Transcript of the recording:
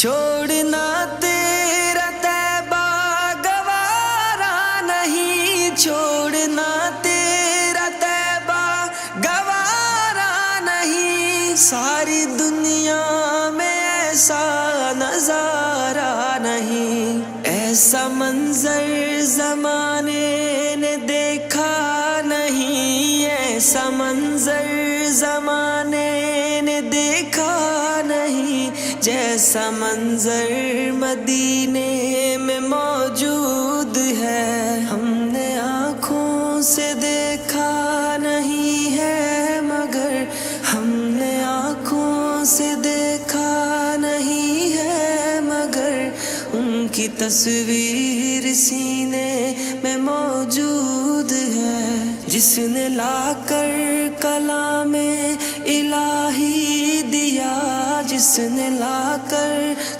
چھوڑنا تیرا طیبہ گوارا نہیں، چھوڑنا تیرا طیبہ گوارا نہیں، ساری دنیا میں ایسا نظارہ نہیں، ایسا منظر زمانے نے دیکھا نہیں، ایسا منظر زمانے نے دیکھا نہیں، جیسا منظر مدینے میں موجود ہے، ہم نے آنکھوں سے دیکھا نہیں ہے، مگر ہم نے آنکھوں سے دیکھا نہیں ہے، مگر ان کی تصویر سینے میں موجود ہے، جس نے لا کر کلام الہی دیا، جس نے لا کر